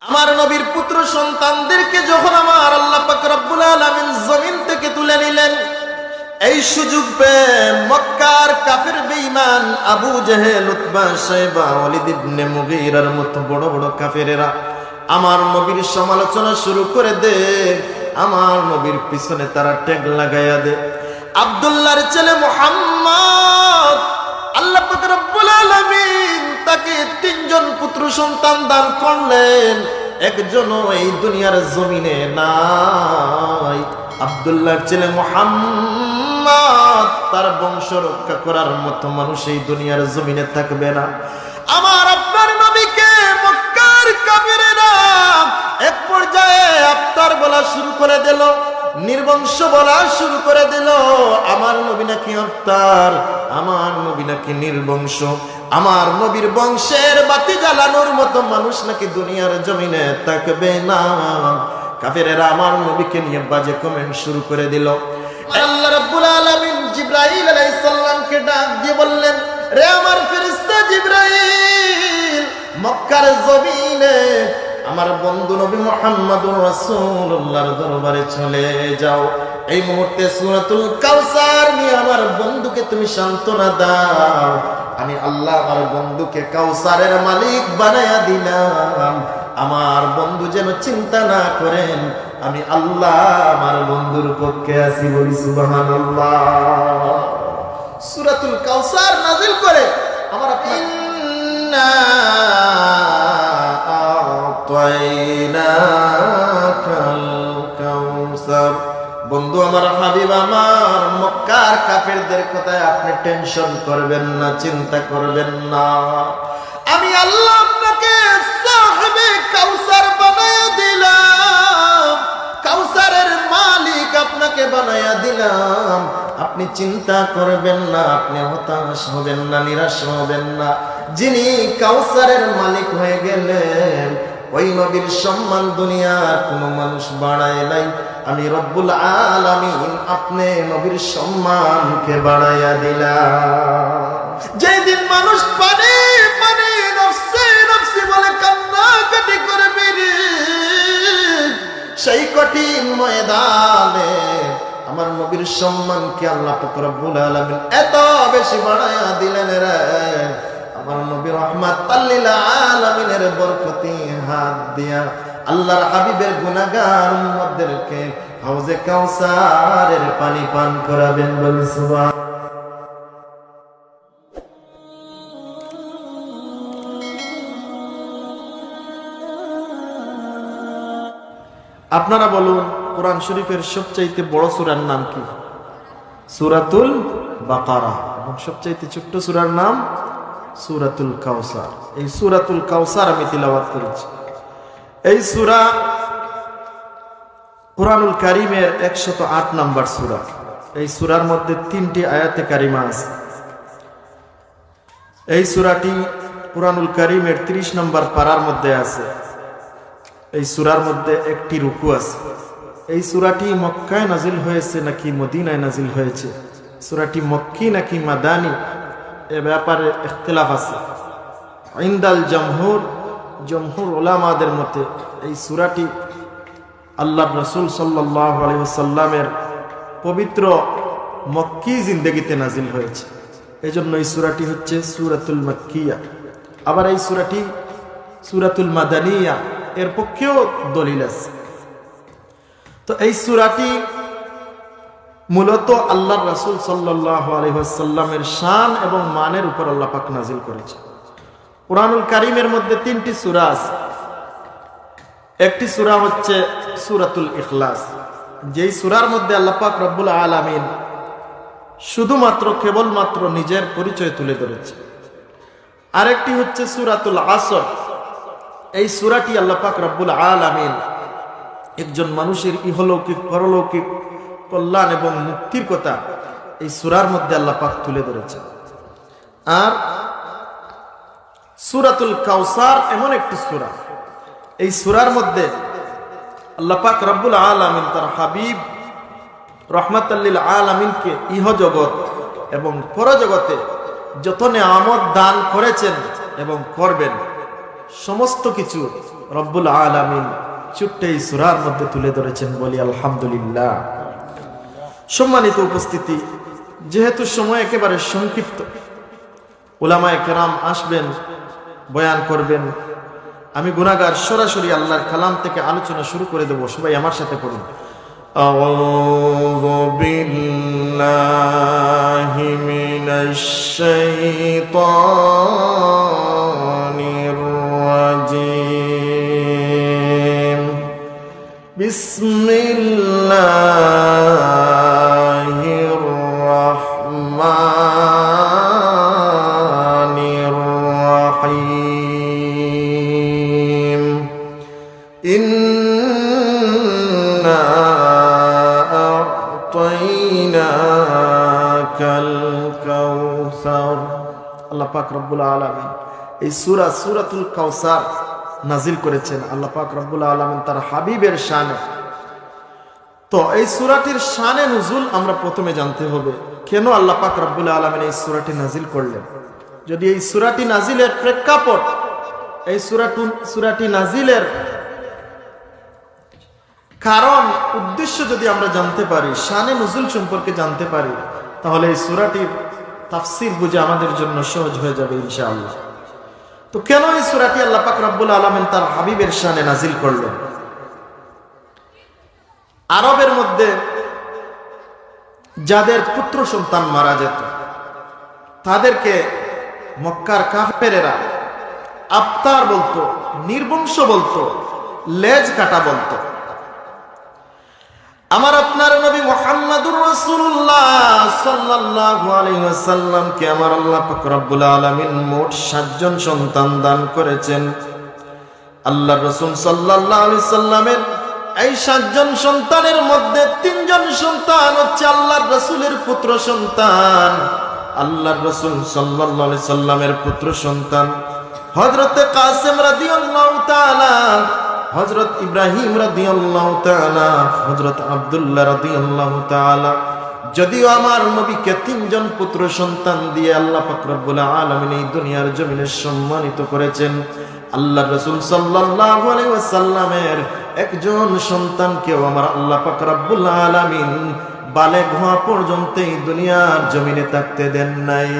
আমার নবীর পুত্র সন্তানদেরকে যখন আমার আল্লাহ পাক রব্বুল আলামিন জমিন থেকে তুলে নিলেন, এই সুযোগ পেয়ে মক্কার কাফির বেঈমান আবু জেহেল, উতবা, শাইবা, ওয়ালিদ ইবনে মুগীরার মতো বড় বড় কাফেরেরা আমার নবীর সমালোচনা শুরু করে দে। আমার নবীর পিছনে তারা ট্যাগ লাগাইয়া দে। আব্দুল্লাহর ছেলে মুহাম্মদ, আল্লাহ পাক রব্বুল আলামিন তাকে তিনজন পুত্র সন্তান দান করলেন, একজনও এই দুনিয়ার জমিনে নাই। আব্দুল্লাহর ছেলে মুহাম্মদ, তার বংশ রক্ষা করার মতো মানুষ এই দুনিয়ার জমিনে থাকবে না। আমার আপনার নবীকে মক্কার কাফিরেরা এক পর্যায়ে আফতার বলা শুরু করে দিল, নির্বংশ বলা শুরু করে দিল। আমার নবী নাকি আফতার, আমার নবী নাকি নির্বংশ, আমার নবীর বংশের বাতি জ্বালানোর মতো মানুষ নাকি দুনিয়ার জমিনে থাকবে না। কাফেরেরা আমার নবীকে নিয়ে বাজে কমেন্ট শুরু করে দিল। আল্লাহ রাব্বুল আলামিন জিবরাইল আলাইহিস সালামকে ডাক দিয়ে বললেন, রে আমার ফেরেশতা জিবরাইল, মক্কার জমিনে আমার বন্ধু নবী মুহাম্মদুর রাসূলুল্লাহর দরবারে চলে যাও। এই মুহূর্তে সূরাতুল কাউসার নিয়ে আমার বন্ধুকে তুমি সান্ত্বনা দাও। আমি আল্লাহ আমার বন্ধুকে কাউসারের মালিক বানায়া দিলাম। আমার বন্ধু যেন চিন্তা না করেন, আমি আল্লাহ আমার বন্ধুর পক্ষে আছি। বলি সুবহানাল্লাহ। সূরাতুল কাউসার নাযিল করে আমার বন্ধু আমার, হাবিব আমার, মক্কার কাফেরদের কথায় আপনি টেনশন করবেন না, চিন্তা করবেন না। আমি আল্লাহ আপনাকে সাহেবে কাউসার বানায়া দিলাম, কাউসারের মালিক আপনাকে বানায়া দিলাম। আপনি চিন্তা করবেন না, আপনি হতাশ হবেন না, নিরাশ হবেন না। যিনি কাউসারের মালিক হয়ে গেলেন, ওই নবীর সম্মান দুনিয়ার কোন মানুষ বাড়ায় নাই। আমি রব্বুল আলামিন আপনি নবীর সম্মানকে বাড়াইয়া দিলাম। যেদিন মানুষ পানি পানি নফসে নফসি বলে কান্নাকাটি করবে রে, সেই কঠিন ময়দানে আমার নবীর সম্মানকে আল্লাহ পাক রব্বুল আলামিন এত বেশি বাড়াইয়া দিলেন রে। আমার নবী রাহমাতাল লিল আলামিনের বরকতি হাত দিয়া আল্লাহর হাবিবের গুনাহগার উম্মতদেরকে হাউজে কাউসারের পানি পান করাবেন। বলি সুবহান। আপনারা বলুন, কোরআন শরীফের সবচাইতে বড় সূরার নাম কি? সূরাতুল বাকারা। এবং সবচাইতে ছোট্ট সূরার নাম সূরাতুল কাউসার। এই সূরাতুল কাউসার আমি তিলাওয়াত করেছি। এই সূরা কুরআনুল কারীমের 108 নম্বর সূরা। এই সূরার মধ্যে 3টি আয়াতে কারিমা আছে। এই সূরাটি কুরআনুল কারীমের 30 নম্বর পারার মধ্যে আছে। এই সূরার মধ্যে একটি রুকু আছে। এই সূরাটি মক্কায় নাজিল হয়েছে নাকি মদিনায় নাজিল হয়েছে, সূরাটি মক্কি নাকি মাদানী, এ ব্যাপারে ইখতিলাফ আছে। ইনদাল জমহুর উলামাদের মতে এই সূরাটি আল্লাহর রাসূল সাল্লাল্লাহু আলাইহি ওয়াসাল্লামের পবিত্র মক্কি জিন্দেগিতে নাজিল হয়েছে। এজন্য এই সূরাটি হচ্ছে সূরাতুল মাক্কিয়া। আবার এই সূরাটি সূরাতুল মাদানিয়া, এর পক্ষেও দলিল আছে। তো এই সূরাটি মূলত আল্লাহর রাসূল সাল্লাল্লাহু আলাইহি ওয়াসাল্লামের শান এবং মানের উপর আল্লাহ পাক নাজিল করেছে। কুরআনুল কারীমের মধ্যে 3টি সূরা আছে। একটি সূরা হচ্ছে সূরাতুল ইখলাস, যেই সূরার মধ্যে আল্লাহ পাক রব্বুল আলামিন শুধুমাত্র কেবলমাত্র নিজের পরিচয় তুলে ধরেছে। আরেকটি হচ্ছে সূরাতুল আসর। এই সূরাটি আল্লাহ পাক রব্বুল আলামিন একজন মানুষের ইহলৌকিক পরলৌকিক কল্যাণ এবং মুক্তির কথা এই সূরার মধ্যে আল্লাহ পাক তুলে ধরেছে। আর সূরাতুল কাউসার এমন একটি সূরা, এই সূরার মধ্যে আল্লাহ পাক রব্বুল আলামিন তার হাবিব রাহমাতাল লিল আলামিনকে ইহজগৎ এবং পরজগতে যত নেয়ামত দান করেছেন এবং করবেন, সমস্ত কিছু রব্বুল আলামিন ছোট্ট এই সূরার মধ্যে তুলে ধরেছেন, বলি আলহামদুলিল্লাহ। সম্মানিত উপস্থিতি, যেহেতু সময় একেবারে সংক্ষিপ্ত, উলামায়ে কেরাম আসবেন, বয়ান করবেন, আমি গুনাহগার সরাসরি আল্লাহর কালাম থেকে আলোচনা শুরু করে দেব। সবাই আমার সাথে পড়ুন, আউযু বিল্লাহি মিনাশ শাইতানির রাজিম, বিসমিল্লাহির রাহমানির রাহিম। ইন্না আ'তাইনাকাল কাউসার। আল্লাহ পাক রব্বুল আলামিন এই সূরাতুল কাউসার নাজিল করেছেন আল্লাহ পাক রব্বুল আলামিন তার হাবিবের শানে। তো এই সূরাটির শানে নুজুল আমরা প্রথমে জানতে হবে, কেন আল্লাহ পাক রব্বুল আলামিন এই সূরাটি নাজিল করলেন। যদি এই সূরাটি নাজিলের প্রেক্ষাপট, এই সূরাটি নাজিলের কারণ, উদ্দেশ্য যদি আমরা জানতে পারি, শানে নুজুল সম্পর্কে জানতে পারি, তাহলে এই সূরাটির তাফসীর বুঝে আমাদের জন্য সহজ হয়ে যাবে ইনশাআল্লাহ। তো কেন এই সূরাটি আল্লাহ পাক রব্বুল আলামিন তার হাবিবের শানে নাজিল করলেন? আরবের মধ্যে যাদের পুত্র সন্তান মারা যেত, তাদেরকে মক্কার কাফেরেরা আবতার বলতো, নির্বংশ বলতো, লেজ কাটা বলতো। আমার আপনার নবী মুহাম্মদুর রাসূলুল্লাহ সাল্লাল্লাহু আলাইহি ওয়াসাল্লামকে আমার আল্লাহ পাক রব্বুল আলামিন মোট 7 জন সন্তান দান করেছেন। আল্লাহর রাসূল সাল্লাল্লাহু আলাইহি সাল্লামের এই 7 জন সন্তানের মধ্যে 3 জন সন্তান হচ্ছে আল্লাহর রাসূলের পুত্র সন্তান। আল্লাহর রাসূল সাল্লাল্লাহু আলাইহি সাল্লামের পুত্র সন্তান হযরত কাসিম রাদিয়াল্লাহু তাআলা, হযরত ইব্রাহিম রাদিয়াল্লাহু তাআলা, হযরত আব্দুল্লাহ রাদিয়াল্লাহু তাআলা। যদিও আমার নবীকে 3 জন পুত্র সন্তান দিয়ে আল্লাহ পাক রব্বুল আলামিন এই দুনিয়ার জমিনে সম্মানিত করেছেন, আল্লাহর রাসূল সাল্লাল্লাহু আলাইহি ওয়াসাল্লামের একজন সন্তানকেও আমার আল্লাহ পাক রব্বুল আলামিন বালেগ হওয়া পর্যন্ত এই দুনিয়ার জমিনে থাকতে দেন নাই।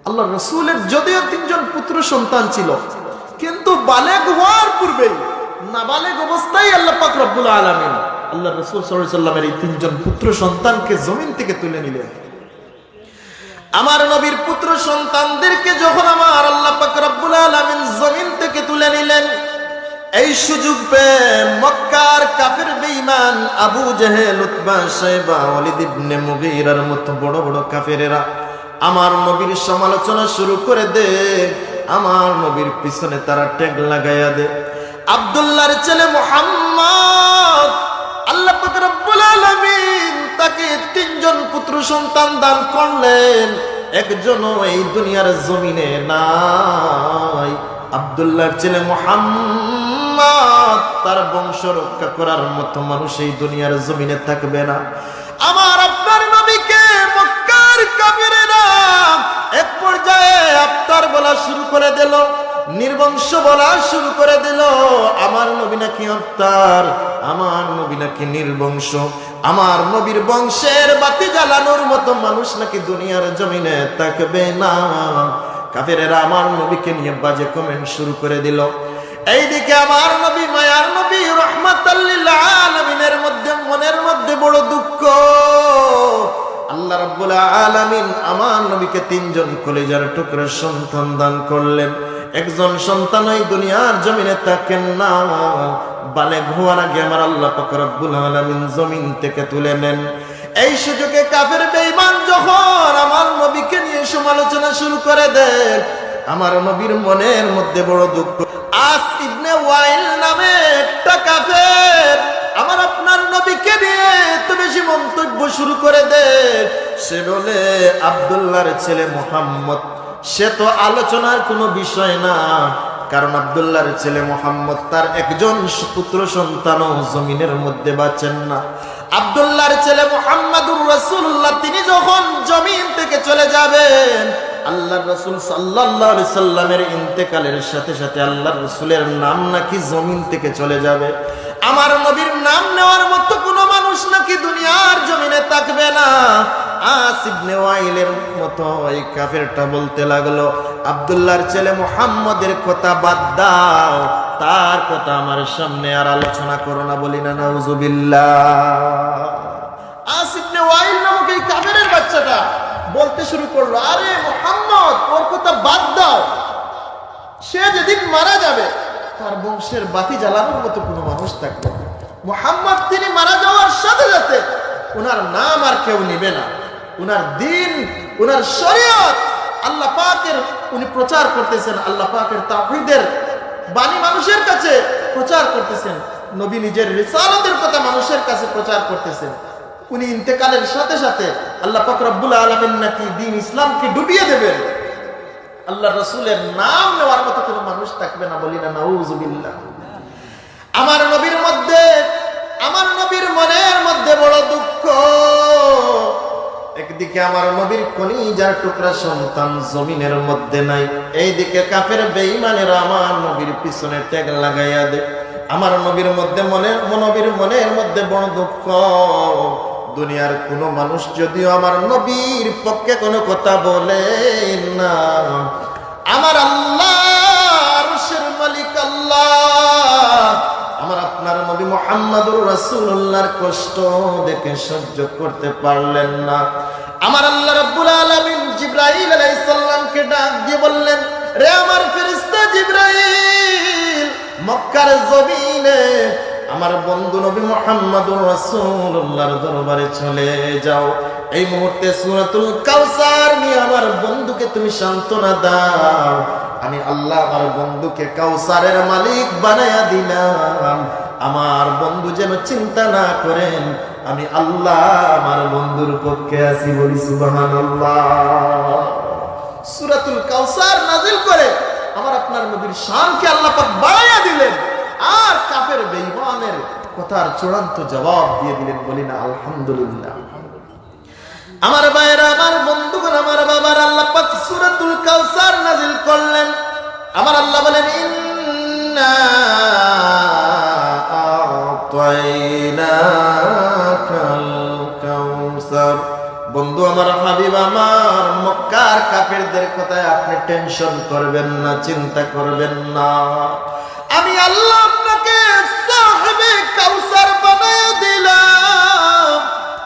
আল্লাহর রাসূলের যদিও 3 জন পুত্র সন্তান ছিল, কিন্তু বালেগ হওয়ার পূর্বেই নাবালেগ অবস্থায় আল্লাহ পাক রব্বুল আলামিন আল্লাহর রাসূল সাল্লাল্লাহু আলাইহি ওয়াসাল্লামের এই 3 জন পুত্র সন্তানকে জমিন থেকে তুলে নিলেন। আমার নবীর পুত্র সন্তানদেরকে যখন আমার আল্লাহ পাক রব্বুল আলামিন জমিন থেকে তুলে নিলেন, এই সুযোগ পেয়ে মক্কার কাফের বেঈমান আবু জেহেল, উতবা, শাইবা, ওয়ালিদ ইবনে মুগীরার মতো বড় বড় কাফেরেরা আমার নবীর সমালোচনা শুরু করে দে। আমার নবীর পিছনে তারা ট্যাগ লাগাইয়া দে। আব্দুল্লাহর ছেলে মুহাম্মদ, আল্লাহ পাক রব্বুল আলামিন তাকে 3 জন পুত্র সন্তান দান করলেন, একজনও এই দুনিয়ার জমিনে নাই। আব্দুল্লাহর ছেলে মুহাম্মদ, তার বংশ রক্ষা করার মতো মানুষ এই দুনিয়ার জমিনে থাকবে না। আমার আপনার নবীকে মক্কার কাফেরেরা এক পর্যায়ে আবতার বলা শুরু করে দিল, নির্বংশ বলা শুরু করে দিল। আমার নবী নাকি আবতার, আমার নবী নাকি নির্বংশ, আমার নবীর বংশের বাতি জ্বালানোর মতো মানুষ নাকি দুনিয়ার জমিনে থাকবে না। কাফেরেরা আমার নবীকে নিয়ে বাজে কমেন্ট শুরু করে দিল। এইদিকে আমার নবী, মায়ার নবী, রাহমাতাল লিল আলামিনের মনের মধ্যে বড় দুঃখ। আল্লাহ রাব্বুল আলামিন আমার নবীকে 3 জন কলিজার টুকরা সন্তান দান করলেন। একজন সন্তান এই দুনিয়ার জমিনে থাকেন না, বালেগ হওয়ার আগে আমার আল্লাহ পাক রব্বুল আলামিন জমিন থেকে তুলে নেন। এই সুযোগে কাফের বেঈমান যখন আমার নবীকে নিয়ে সমালোচনা শুরু করে দেন, আমার নবীর মনের মধ্যে বড় দুঃখ। আস ইবনে ওয়াইল নামে একটা কাফের আমার আপনার নবীকে নিয়ে এত বেশি মন্তব্য শুরু করে দেয়। সে বলে আব্দুল্লাহর ছেলে মুহাম্মদ, সে তো আলোচনার কোনো বিষয় না, কারণ আব্দুল্লাহর ছেলে মুহাম্মদ তার একজন পুত্র সন্তানও জমিনের মধ্যে বাঁচেন না। আব্দুল্লাহর ছেলে মুহাম্মাদুর রাসূলুল্লাহ তিনি যখন জমিন থেকে চলে যাবেন, আল্লাহর রাসূল সাল্লাল্লাহু আলাইহি সাল্লামের ইন্তেকালের সাথে সাথে আল্লাহর রাসূলের নাম নাকি জমিন থেকে চলে যাবে। আমার নবীর নাম নেওয়ার মতো কোনো মানুষ নাকি দুনিয়ার জমিনে থাকবে না। আস ইবনে ওয়াইলের মতো এই কাফেরটা বলতে লাগলো, আব্দুল্লাহর ছেলে মুহাম্মদের কথা বাদ দাও, তার কথা আমার সামনে আর আলোচনা করো না, বলি না নাউজুবিল্লাহ। আস ইবনে ওয়াইল নামক এই কাফেরের বাচ্চাটা বলতে শুরু করলো, আরে মুহাম্মদ, ওর কথা বাদ দাও, সে যেদিন মারা যাবে তার বংশের বাতি জ্বালানোর মতো কোনো মানুষ থাকবে না। মুহাম্মদ তিনি মারা যাওয়ার সাথে সাথে ওনার নাম আর কেউ নিবে না, ওনার দিন, ওনার শরীয়ত আল্লাহ পাকের উনি প্রচার করতেছেন, আল্লাহ পাকের তাওহীদের বাণী মানুষের কাছে প্রচার করতেছেন, নবী নিজের রিসালাতের কথা মানুষের কাছে প্রচার করতেছেন। উনি ইন্তেকালের সাথে সাথে আল্লাহ পাক রব্বুল আলামিন নাকি দ্বীন ইসলামকে ডুবিয়ে দেবেন। আল্লাহ রাসূলের নাম নেওয়ার মতো কোনো মানুষ থাকবে না, বলি না নাউজুবিল্লাহ। আমার নবীর মধ্যে, আমার নবীর মনের মধ্যে বড় দুঃখ। একদিকে আমার নবীর কলিজার টুকরা সন্তান জমিনের মধ্যে নাই, এইদিকে কাফের বেঈমানেরা আমার নবীর পিছনে ট্যাগ লাগাইয়া দে। আমার নবীর মধ্যে নবীর মনের মধ্যে বড় দুঃখ। দুনিয়ার কোন মানুষ যদিও আমার নবীর পক্ষে কোনো কথা বলে না, আমার আল্লাহ আরশের মালিক আল্লাহ আমার আপনার নবী মুহাম্মদুর রাসূলুল্লাহর কষ্ট দেখে সহ্য করতে পারলেন না। আমার আল্লাহ রাব্বুল আলামিন জিবরাইল আলাইহিস সালামকে ডাক দিয়ে বললেন, রে আমার ফেরেশতা জিবরাইল, মক্কার জমিনে আমার বন্ধু নবী মুহাম্মদুর রাসূলুল্লাহর দরবারে চলে যাও। এই মুহূর্তে সূরাতুল কাউসার নিয়ে আমার বন্ধুকে তুমি সান্ত্বনা দাও। আমি আল্লাহ আমার বন্ধুকে কাউসারের মালিক বানায়া দিলাম। আমার বন্ধু যেন চিন্তা না করেন, আমি আল্লাহ আমার বন্ধুর পক্ষে আছি, বলি সুবহানাল্লাহ। সূরাতুল কাউসার নাযিল করে আমার আপনার নবীর শানকে আল্লাহ পাক বাড়াইয়া দিলেন, আর কাফের বেঈমানের কথার চূড়ান্ত জবাব দিয়ে দিলেন, বলি না আলহামদুলিল্লাহ। আমার ভাইরা, আমার বন্ধুগণ, আমার বাবার, আল্লাহ পাক সূরাতুল কাউসার নাযিল করলেন। আমার আল্লাহ বলেন, ইন্না আ'তাইনাকাল কাউসার। বন্ধু আমার, হাবিব আমার, মক্কার কাফেরদের কথায় আপনি টেনশন করবেন না, চিন্তা করবেন না। আমি আল্লাহ আপনাকে সাহেবে কাউসার বানায়া দিলাম,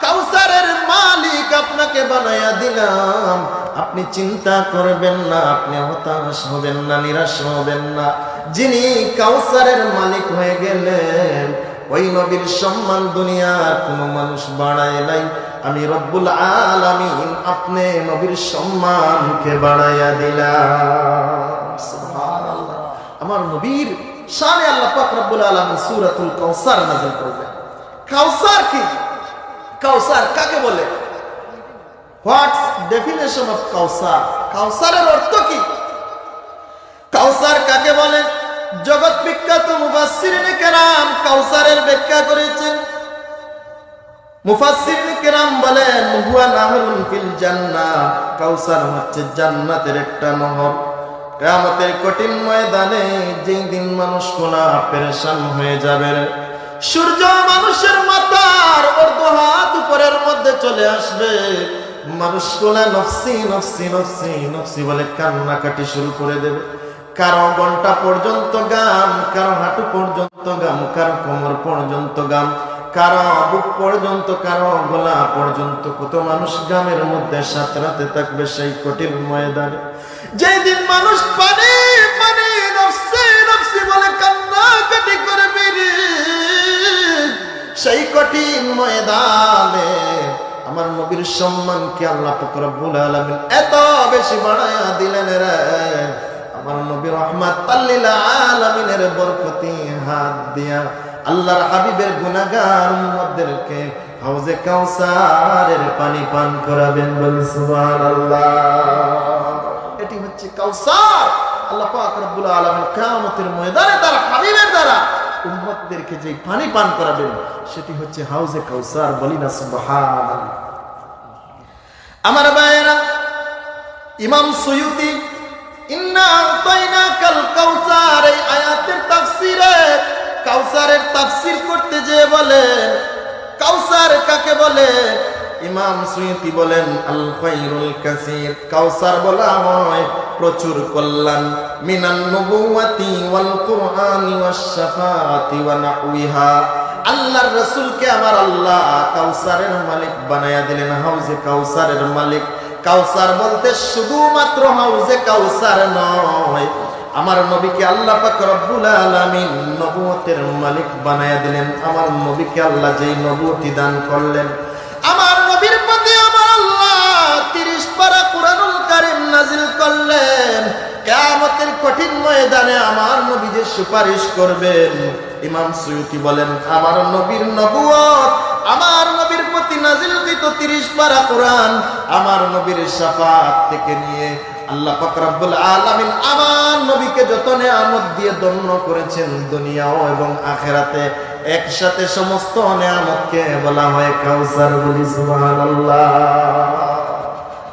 কাউসারের মালিক আপনাকে বানায়া দিলাম। আপনি চিন্তা করবেন না, আপনি হতাশ হবেন না, নিরাশ হবেন না। যিনি কাউসারের মালিক হয়ে গেলেন, ওই নবীর সম্মান দুনিয়ার কোনো মানুষ বাড়ায় নাই। আমি রব্বুল আলামিন আপনি নবীর সম্মানকে বাড়াইয়া দিলাম। সুবহানাল্লাহ। আমার নবীর শানে আল্লাহ পাক রব্বুল আলামিন সূরাতুল কাউসার নাযিল করলেন। কাউসার কি? কাউসার কাকে বলে? হোয়াটস ডেফিনেশন অফ কাউসার? কাউসারের অর্থ কি? কাউসার কাকে বলে? জগৎ বিখ্যাত মুফাসসিরিনে কেরাম কাউসারের ব্যাখ্যা করেছেন। মুফাসসিরিনে কেরাম বলেন, হুয়া নাহরুন ফিল জান্নাহ। কাউসার হচ্ছে জান্নাতের একটা নহর। কিয়ামতের কঠিন ময়দানে যেই দিন মানুষ কোনা পেরেশান হয়ে যাবে, সূর্য মানুষের মাথার অর্ধ হাত উপরের মধ্যে চলে আসবে, মানুষ কোনা নফসি নফসি নফসি নফসি বলে কান্নাকাটি শুরু করে দেবে। কারো ঘন্টা পর্যন্ত গাম, কারো হাঁটু পর্যন্ত গাম, কারো কোমর পর্যন্ত গাম, কারো বুক পর্যন্ত, কারো গলা পর্যন্ত। কত মানুষ গামের মধ্যে সাঁতরাতে থাকবে সেই কঠিন ময়দানে। যেদিন মানুষ পানি পানি নফসি নফসি বলে কান্নাকাটি করবে, সেই কঠিন ময়দানে আমার নবীর সম্মানকে আল্লাহ পাক রব্বুল আলামিন এত বেশি বাড়ায়া দিলেন রে। আমার নবী রাহমাতাল লিল আলামিনের বরকতি হাত দিয়া আল্লাহর হাবিবের গুনাহগার উম্মতদেরকে হাউজে কাউসারের পানি পান করাবেন, বলি সুবহানাল্লাহ। এটি হচ্ছে কাউসার। আল্লাহ পাক রব্বুল আলামিন কিয়ামতের ময়দানে তার হাবিবের দ্বারা উম্মতদেরকে যে পানি পান করাবেন, সেটি হচ্ছে হাউজে কাউসার, বলি না সুবহানাল্লাহ। আমার ভাইয়েরা, ইমাম সুয়ুতি ইন্না আতাইনাকাল কাউসার এই আয়াতের তাফসীরে কাউসারের তাফসীর করতে যেয়ে বলেন কাউসার কাকে বলে? ইমাম সুয়ুতি বলেন আল খায়রুল কাসীর, কাউসার বলা হয় প্রচুর কল্যাণ, মিনান নবুওয়াতি ওয়াল কুরআনি ওয়াশ শাফাআতি ওয়া নাহওয়িহা। আল্লাহর রাসূলকে আমার আল্লাহ কাউসারের মালিক বানায়া দিলেন, হাউজে কাউসারের মালিক। কাউসার বলতে শুধুমাত্র হাউজে কাউসার নয়, আমার নবীকে আল্লাহ পাক রব্বুল আলামিন নবুয়তের মালিক বানায়া দিলেন। আমার নবীকে আল্লাহ যেই নবুয়তি দান করলেন, আমার নবীর প্রতি আমার আল্লাহ 30 পারা কুরআনুল কারীম নাজিল করলেন। কিয়ামতের কঠিন ময়দানে আমার নবী যে সুপারিশ করবেন, ইমাম সুয়ুতি বলেন আমার নবীর নবুয়ত, আমার নবীর প্রতি নাজিলকৃত 30 পারা কুরআন, আমার নবীর শাফাআত থেকে নিয়ে আল্লাহ পাক রব্বুল আলামিন আমার নবীকে যত নেয়ামত দিয়ে ধন্য করেছেন দুনিয়াও এবং আখিরাতে, একসাথে সমস্ত নেয়ামতকে বলা হয় কাউসার। বলি সুবহানাল্লাহ।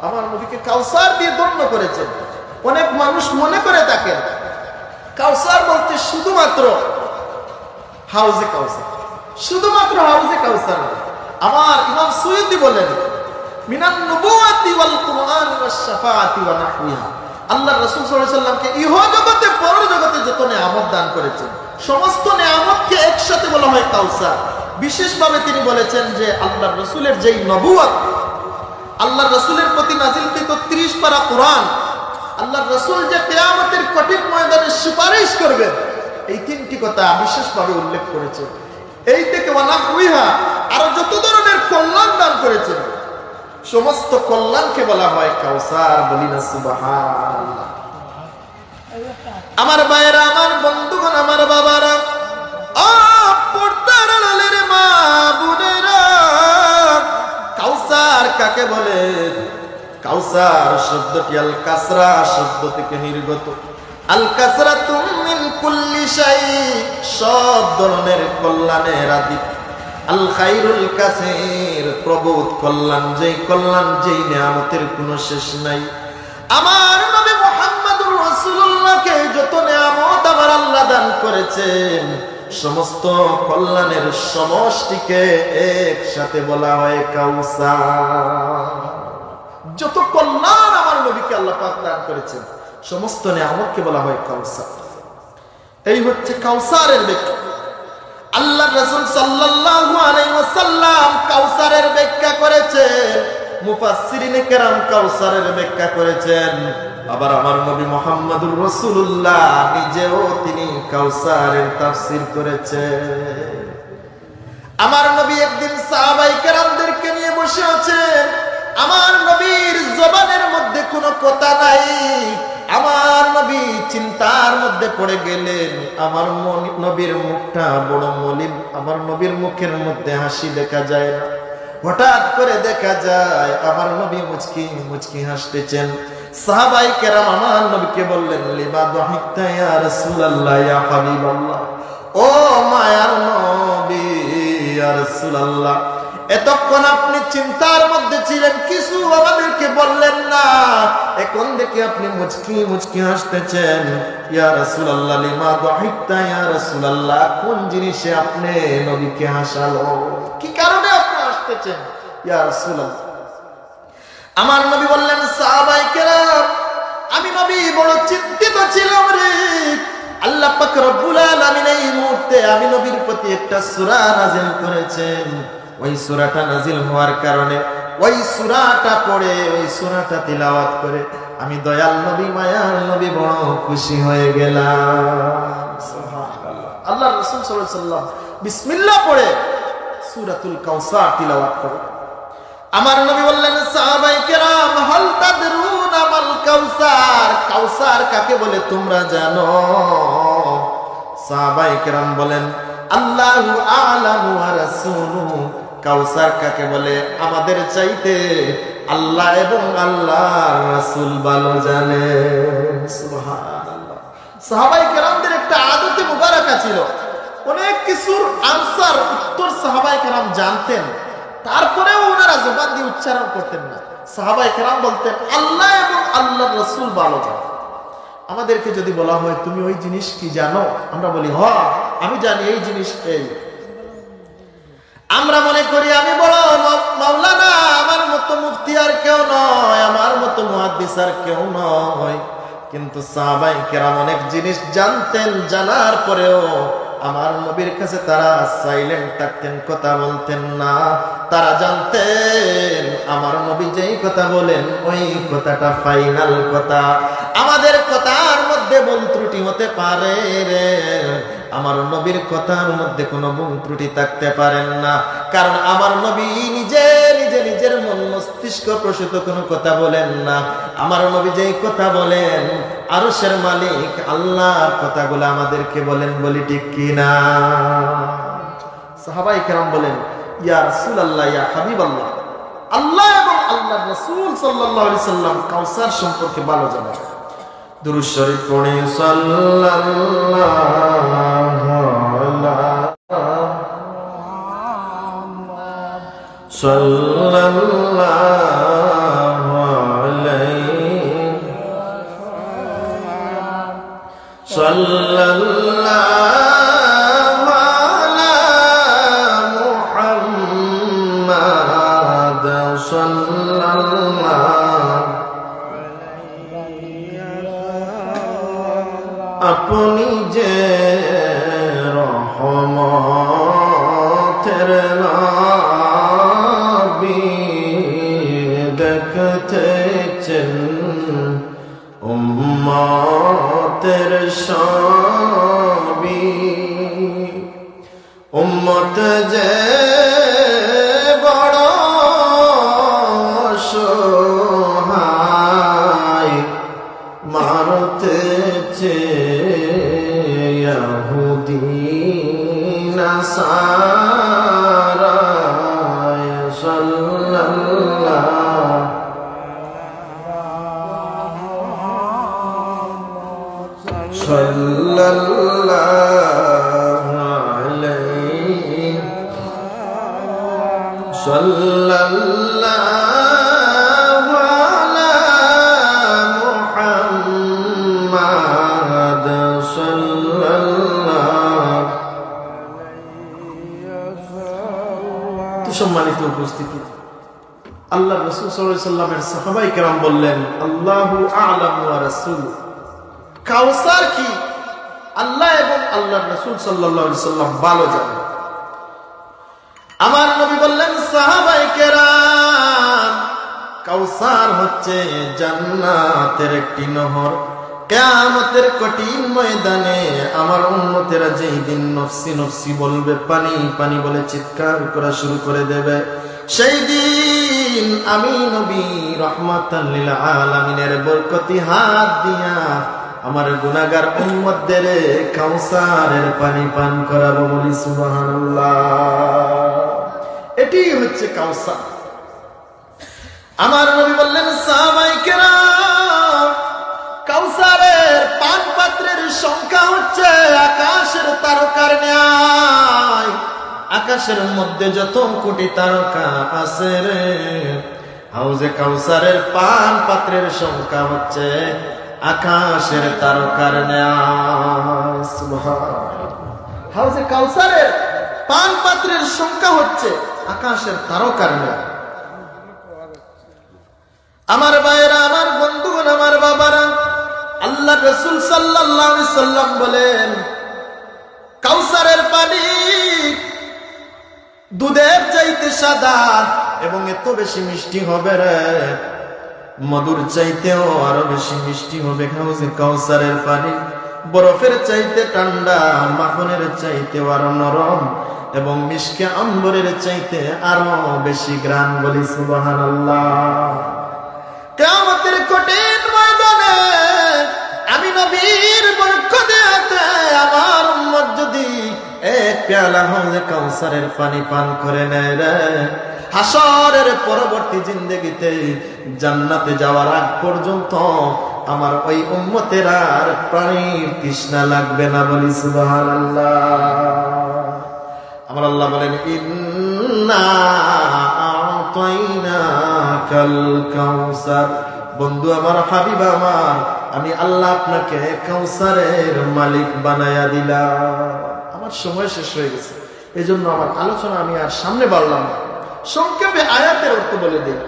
আমার নবীকে কাউসার দিয়ে ধন্য করেছেন। অনেক মানুষ মনে করে থাকেন কাউসার বলতে শুধুমাত্র হাউজে কাউসার, শুধুমাত্র হাউজে কাউসার। আমার ইমাম সুয়ুতি বলেন মিনান নবুওয়াতি ওয়াল কুরআন ওয়াশ শাফাআতি ওয়া নাহওয়িহা। আল্লাহর রাসূল সাল্লাল্লাহু আলাইহি ওয়াসাল্লামকে ইহ জগতে পর জগতে যত নেয়ামত দান করেছেন, সমস্ত নেয়ামতকে একসাথে বলা হয় কাউসার। বিশেষভাবে তিনি বলেছেন যে আল্লাহর রাসূলের যেই নবুয়ত, আল্লাহর রাসূলের প্রতি নাজিলকৃত 30 পারা কুরআন, আল্লাহর রাসূল যে কিয়ামতের কঠিন ময়দানে সুপারিশ করবেন, এই তিনটি কথা বিশেষভাবে উল্লেখ করেছেন। এই থেকে ওয়া নাহওয়িহা আর যত ধরনের কল্যাণ দান করেছেন, সমস্ত কল্যাণকে বলা হয় কাউসার। বলি না সুবহানাল্লাহ। আমার ভাইয়েরা, আমার বন্ধুগণ, আমার বাবারা, পর্দার আড়ালের মা বোনেরা, কাউসার কাকে বলে? কাউসার শব্দটি আল কাসরা শব্দ থেকে নির্গত। আল কাসরাতু মিন কুল্লি শাই, সব ধরনের কল্যাণের আদি। আল খায়রুল কাসীর, প্রবোধ কল্যাণ, যেই নেয়ামতের কোনো শেষ নাই। আমার নবী মুহাম্মদুর রাসূলুল্লাহকে যত নেয়ামত আমার আল্লাহ দান করেছেন, সমস্ত কল্যাণের সমষ্টিকে একসাথে বলা হয় কাউসার। যত কল্যাণ আমার নবীকে আল্লাহ পাক দান করেছেন, সমস্ত নেয়ামতকে বলা হয় কাউসার। এই হচ্ছে কাউসারের ব্যাখ্যা। আল্লাহ রাসূল সাল্লাল্লাহু আলাইহি ওয়াসাল্লাম কাউসারের ব্যাখ্যা করেছেন, মুফাসসিরিনে কেরাম কাউসারের ব্যাখ্যা করেছেন। আবার আমার নবী মুহাম্মদুর রাসূলুল্লাহ নিজেও তিনি কাউসারের তাফসীর করেছেন। আমার নবী একদিন সাহাবায়ে কেরামদেরকে নিয়ে বসে আছেন। আমার নবীর জবানের মধ্যে কোনো কথা নাই। আমার নবী চিন্তার মধ্যে পড়ে গেলেন। আমার নবীর মুখটা বড় মলিন, আমার নবীর মুখের মধ্যে হাসি দেখা যায় না। হঠাৎ করে দেখা যায় আমার নবী মুচকি মুচকি হাসতেছেন। সাহাবায়ে কেরাম আমার নবীকে বললেন, লিমা দাহিকতা ইয়া রাসূলুল্লাহ ইয়া হাবিবাল্লাহ, ও মায়ার নবী ইয়া রাসূলুল্লাহ, এতক্ষণ আপনি চিন্তার মধ্যে ছিলেন, কিছু আমাদেরকে বললেন না, এখন দেখি আপনি মুচকি মুচকি হাসতেছেন। ইয়া রাসূলুল্লাহ, লিমা দাহিকতা ইয়া রাসূলুল্লাহ, কোন জিনিসে আপনি নবীকে হাসালো, কি কারণে আপনি হাসতেছেন ইয়া রাসূলুল্লাহ? আমার নবী বললেন, সাহাবায়ে কেরাম, আমি নবী বড় চিন্তিত ছিলাম রে। আল্লাহ পাক রব্বুল আলামিন এই মুহূর্তে আমি নবীর প্রতি একটা সূরা নাযিল করেছেন। ওই সূরাটা নাযিল হওয়ার কারণে ওই সূরাটা পড়ে, ওই সূরাটা তিলাওয়াত করে আমি দয়াল নবী, মায়ার নবী বড় খুশি হয়ে গেলাম। সুবহানাল্লাহ। আল্লাহর রাসূল সাল্লাল্লাহু আলাইহি ওয়াসাল্লাম বিসমিল্লাহ পড়ে সূরাতুল কাউসার তিলাওয়াত করে। আমার নবী বললেন, সাহাবায়ে কেরাম, হাল তাদরুনা মাল কাউসার, কাউসার কাকে বলে তোমরা জানো? সাহাবায়ে কেরাম বলেন, আল্লাহু আ'লামু ওয়া রাসূলুহু, কাউসার কাকে বলে আমাদের চাইতে আল্লাহ এবং আল্লাহর রাসূল ভালো জানে। সুবহানাল্লাহ। সাহাবায়ে কেরামদের একটা আদতে মুবারাকা ছিল, অনেক কিছুর উত্তর সাহাবায়ে কেরাম জানতেন, তারপরেও ওনারা জবান দিয়ে উচ্চারণ করতেন না। সাহাবায়ে কেরাম বলতেন আল্লাহ এবং আল্লাহর রাসূল ভালো জানেন। আমাদেরকে যদি বলা হয় তুমি ওই জিনিস কি জানো, আমরা বলি হ্যাঁ আমি জানি এই জিনিস এই। আমরা মনে করি আমি বড় মাওলানা, আমার মতো মুফতি আর কেউ নয়, আমার মতো মুহাদ্দিস আর কেউ নয়। কিন্তু সাহাবায়ে কেরাম অনেক জিনিস জানতেন, জানার পরেও আমার নবীর কাছে তারা সাইলেন্ট থাকতেন, কথা বলতেন না। তারা জানতেন আমার নবী যেই কথা বলেন ওই কথাটা ফাইনাল কথা। আমাদের কথার মধ্যে ভুল ত্রুটি হতে পারে রে, আমার নবীর কথার মধ্যে কোনো ভুল ত্রুটি থাকতে পারেন না। কারণ আমার নবী নিজে নিজে নিজের মন মস্তিষ্ক প্রসূত কোনো কথা বলেন না। আমার নবী যেই কথা বলেন আরশের মালিক আল্লাহর কথাগুলো আমাদেরকে বলেন, বলি ঠিক কিনা? সাহাবায়ে কেরাম বলেন ইয়া রাসূলুল্লাহ, ইয়া হাবিবাল্লাহ, আল্লাহ এবং আল্লাহর রাসূল সাল্লাল্লাহু আলাইহি সাল্লাম কাউসার সম্পর্কে ভালো জানেন। দুরূদ শরীফ পড়ে সাল্লাল্লাহু আপনি যে রহমতের নবী দেখতেছেন উম্মতের সবই। উম্মত যে বড় সহায় মারতেছে ইহুদি নাসারা। সম্মানিত উপস্থিতি, আল্লাহ রাসূল সাল্লাল্লাহু আলাইহি সাল্লামের সাহাবায়ে কেরাম বললেন আল্লাহু আ'লামু ওয়া রাসূলুহু, কাউসার কি আল্লাহ এবং আল্লাহর রাসূল সাল্লাল্লাহু আলাইহি সাল্লাম ভালো জানেন। আমার নবী বললেন সাহাবায়ে কেরাম, কাউসার হচ্ছে জান্নাতের একটি নহর। কিয়ামতের কঠিন ময়দানে আমার উম্মতেরা যেই দিন নফসি নফসি বলবে, পানি পানি বলে চিৎকার করা শুরু করে দেবে, সেই দিন আমি নবী রাহমাতাল লিল আলামিনের বরকতি হাত দিয়া আমার গুনাহগার উম্মতদের কাউসারের পানি পান করাবো। বলি সুবহানাল্লাহ। এটি হচ্ছে কাউসার। আমার নবী বললেন সাহাবায়ে কেরাম, কাউসারের পান পাত্রের সংখ্যা হচ্ছে আকাশের তারকার ন্যায়। আকাশের মধ্যে যত কোটি তারকা আছে রে, হাউজে কাউসারের পান পাত্রের সংখ্যা হচ্ছে আকাশের তারকার ন্যায়। সুবহানাল্লাহ। হাউজে কাউসারের পান পাত্রের সংখ্যা হচ্ছে আকাশের তারকার ন্যায়। আমার ভাইয়েরা, আমার বন্ধুগণ, আমার বাবারা, আল্লাহ রাসূল সাল্লাল্লাহু আলাইহি সাল্লাম বলেন কাউসারের পানি দুধের চাইতে সাদা এবং এত বেশি মিষ্টি হবে রে, মধুর চাইতেও আরো বেশি মিষ্টি হবে। কাউসারের পানি বরফের চাইতে ঠান্ডা, মাখনের চাইতে আরো নরম এবং মিশকে আম্বরের চাইতে আরো বেশি ঘ্রাণ। বলি সুবহানাল্লাহ। কিয়ামতের কঠিন ময়দানে আমি নবীর বরকতে আমার উম্মত যদি এক পেয়ালা হাউজে কাউসারের পানি পান করে নেয় রে, হাসরের পরবর্তী জিন্দেগিতে জান্নাতে যাওয়ার আগ পর্যন্ত আমার ওই উম্মতের আর পানির তৃষ্ণা লাগবে না। বলি সুবহানাল্লাহ। আমার আল্লাহ বলেন ইন্না আ'তাইনাকা আকাল কাউসার। বন্ধু আমার, হাবিব আমার, আমি আল্লাহ আপনাকে কাউসারের মালিক বানায়া দিলাম। আমার সময় শেষ হয়ে গেছে, এই জন্য আমার আলোচনা আমি আর সামনে বাড়লাম না। সংক্ষেপে আয়াতের অর্থ বলে দিই।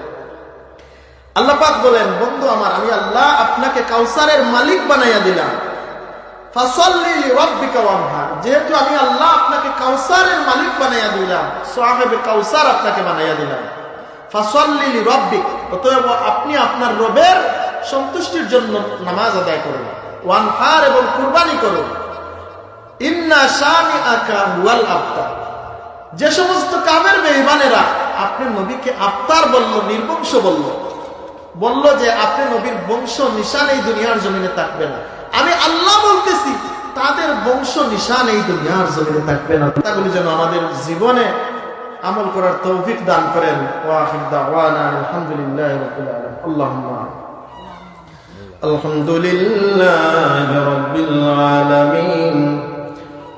আল্লাহ পাক বলেন, বন্ধু আমার, আমি আল্লাহ আপনাকে কাউসারের মালিক বানাইয়া দিলাম। ফাসাল্লি লিরাব্বিকা ওয়ানহার, যেহেতু আমি আল্লাহ আপনাকে কাউসারের মালিক বানাইয়া দিলাম, সাহেবে কাউসার আপনাকে বানাইয়া দিলাম, ফাসাল্লি লিরাব্বিক, অতএব আপনি আপনার রবের সন্তুষ্টির জন্য নামাজ আদায় করুন, ওয়ানহার এবং কুরবানি করুন। ইন্না শানিআকা হুয়াল আবতার, যে সমস্ত কাফের বেঈমানেরা আপনি নবীকে আবতার বলল, নির্বংশ বলল যে আপনি নবীর বংশ নিশান এই দুনিয়ার জমিনে থাকবে না, আমি আল্লাহ বলতেছি তাদের বংশ নিশান এই দুনিয়ার জমিনে থাকবে না। তাগুলি যেন আমাদের জীবনে আমল করার তৌফিক দান করেন। ওয়া আখির দাওয়ানা আলহামদুলিল্লাহি রাব্বিল আলামিন। আল্লাহুম্মা আলহামদুলিল্লাহি রাব্বিল আলামিন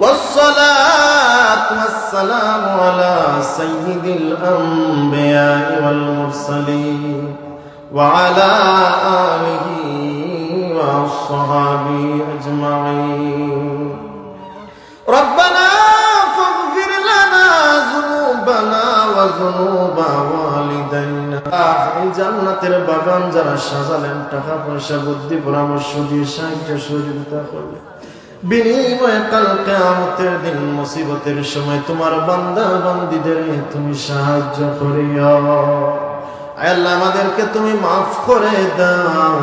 والصلاة والسلام على سيد الأنبياء والمرسلين وعلى آله وصحبه أجمعين. ربنا فاغفر لنا ذنوبنا وذنوب والدينا. এই জান্নাতের বাগান যারা সাজালেন, টাকা পয়সা বুদ্ধি পরামর্শ দিয়ে সাহায্য সহযোগিতা করলেন, বিনিময়ে কাল কিয়ামতের দিন মুসিবতের সময় তোমার বান্দা বান্দীদের তুমি সাহায্য করিও। আয় আল্লাহ, আমাদেরকে তুমি মাফ করে দাও,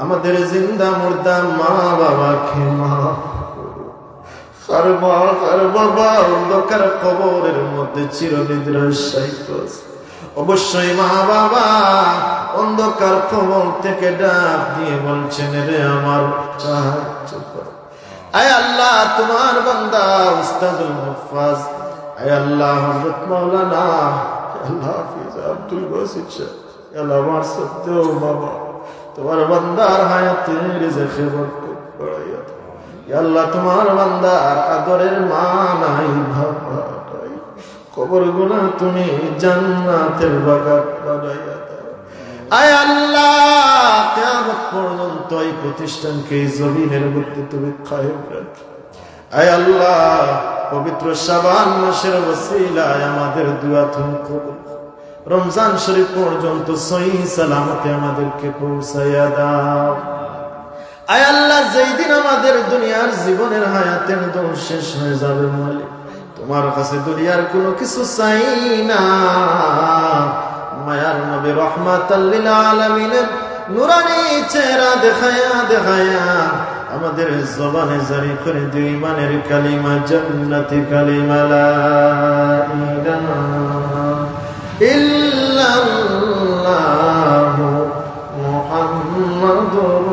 আমাদের জিন্দা মুর্দা মা বাবাকে মাফ করো। কার বাবা অন্ধকার কবরের মধ্যে চিরনিদ্রায় অবশ্যই মা বাবা অন্ধকার কবর থেকে ডাক দিয়ে বলছেন, রে আমার সাহায্য করো। আয় আল্লাহ, তোমার বান্দা উস্তাদুল মুফাজ, আয় আল্লাহ হযরত মাওলানা আল্লাহ হাফেজ আব্দুল বাসিত সাহেব, আল্লাহ আমার সত্য বাবা তোমার বান্দার হায়াতের রিজকে বরকত বাড়াইয়া দাও। ইয়া আল্লাহ, তোমার বান্দার আদরের মা নাই, বাবা নাই, কবরগুলো তুমি জান্নাতের বাগান বানাইয়া দাও। আয় আল্লাহ, কিয়ামত পর্যন্ত এই প্রতিষ্ঠানকে এই জমিনের মধ্যে তুমি কায়েম রাখো। আয় আল্লাহ, পবিত্র শাবান মাসের ওসিলায় আমাদের দুআ তুমি কবুল করো। রমজান শরীফ পর্যন্ত সহিহ সালামতে আমাদেরকে পৌঁছায়া দাও। আয় আল্লাহ, যেই দিন আমাদের দুনিয়ার জীবনের হায়াতের দৌড় শেষ হয়ে যাবে মালিক, তোমার কাছে দুনিয়ার কোনো কিছু চাই না। মায়ার নবী রহমাতাল লিল আলামিনের নুরানি চেহারা দেখায়া আমাদের জবানে জারি করে দিও ঈমানের কালিমা, জান্নাতি কালিমা, লা ইলাহা ইল্লাল্লাহু মুহাম্মাদুর